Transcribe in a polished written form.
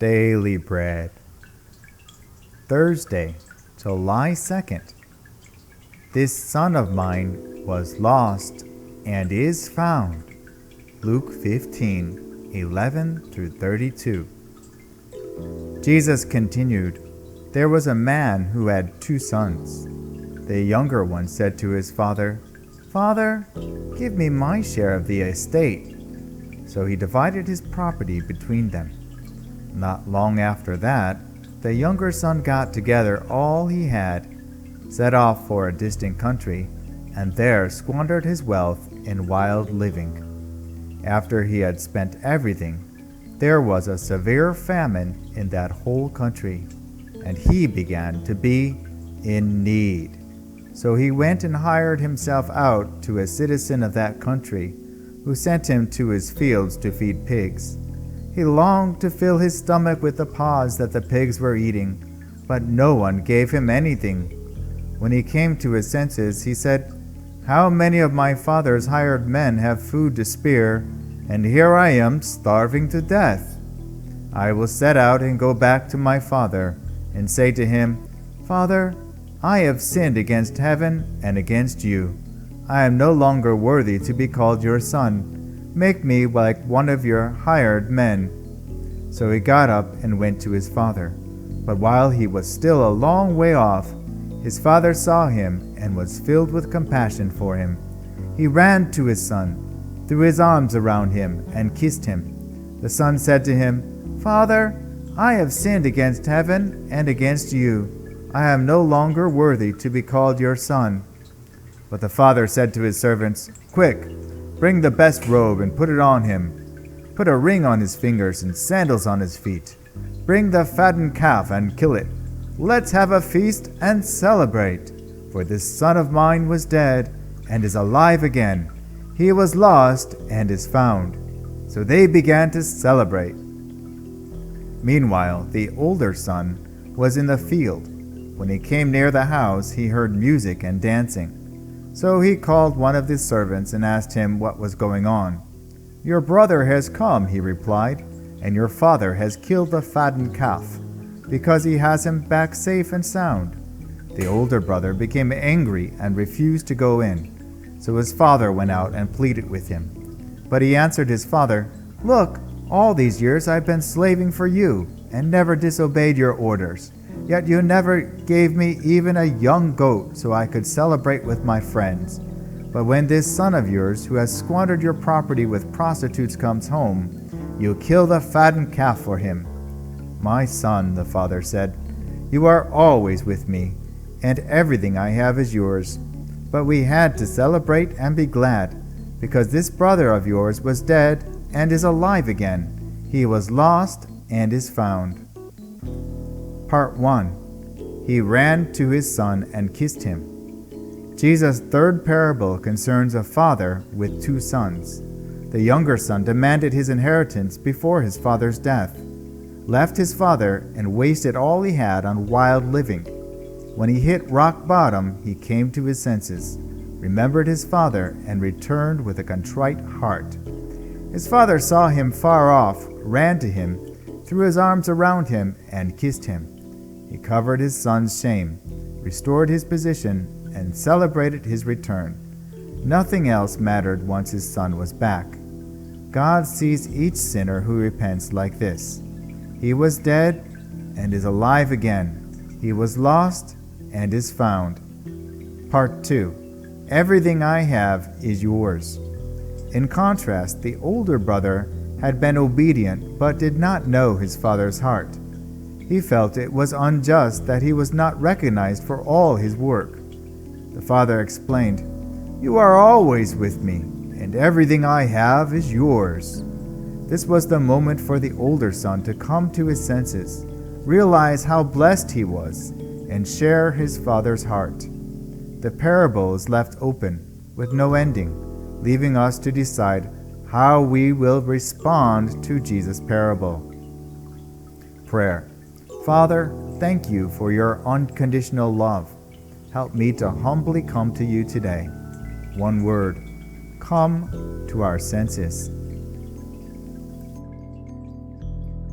Daily Bread. Thursday, July 2nd. This son of mine was lost and is found. Luke 15:11 through 32. Jesus continued, There was a man who had 2 sons. The younger one said to his father, Father, give me my share of the estate. So he divided his property between them. Not long after that, the younger son got together all he had, set off for a distant country, and there squandered his wealth in wild living. After he had spent everything, there was a severe famine in that whole country, and he began to be in need. So he went and hired himself out to a citizen of that country, who sent him to his fields to feed pigs. He longed to fill his stomach with the pods that the pigs were eating, but no one gave him anything. When he came to his senses, he said, How many of my father's hired men have food to spare, and here I am starving to death. I will set out and go back to my father, and say to him, Father, I have sinned against heaven and against you. I am no longer worthy to be called your son. Make me like one of your hired men. So he got up and went to his father. But while he was still a long way off, his father saw him and was filled with compassion for him. He ran to his son, threw his arms around him, and kissed him. The son said to him, Father, I have sinned against heaven and against you. I am no longer worthy to be called your son. But the father said to his servants, Quick, bring the best robe and put it on him. Put a ring on his fingers and sandals on his feet. Bring the fattened calf and kill it. Let's have a feast and celebrate. For this son of mine was dead and is alive again. He was lost and is found. So they began to celebrate. Meanwhile, the older son was in the field. When he came near the house, he heard music and dancing. So he called one of his servants and asked him what was going on. Your brother has come, he replied, and your father has killed the fattened calf, because he has him back safe and sound. The older brother became angry and refused to go in. So his father went out and pleaded with him. But he answered his father, Look, all these years I've been slaving for you, and never disobeyed your orders. Yet you never gave me even a young goat so I could celebrate with my friends. But when this son of yours, who has squandered your property with prostitutes, comes home, you kill the fattened calf for him. My son, the father said, you are always with me, and everything I have is yours. But we had to celebrate and be glad, because this brother of yours was dead and is alive again. He was lost and is found. Part 1. He ran to his son and kissed him. Jesus' third parable concerns a father with 2 sons. The younger son demanded his inheritance before his father's death, left his father, and wasted all he had on wild living. When he hit rock bottom, he came to his senses, remembered his father, and returned with a contrite heart. His father saw him far off, ran to him, threw his arms around him, and kissed him. He covered his son's shame, restored his position, and celebrated his return. Nothing else mattered once his son was back. God sees each sinner who repents like this. He was dead and is alive again. He was lost and is found. Part 2. Everything I have is yours. In contrast, the older brother had been obedient but did not know his father's heart. He felt it was unjust that he was not recognized for all his work. The father explained, You are always with me, and everything I have is yours. This was the moment for the older son to come to his senses, realize how blessed he was, and share his father's heart. The parable is left open, with no ending, leaving us to decide how we will respond to Jesus' parable. Prayer. Father, thank you for your unconditional love. Help me to humbly come to you today. One word, come to our senses.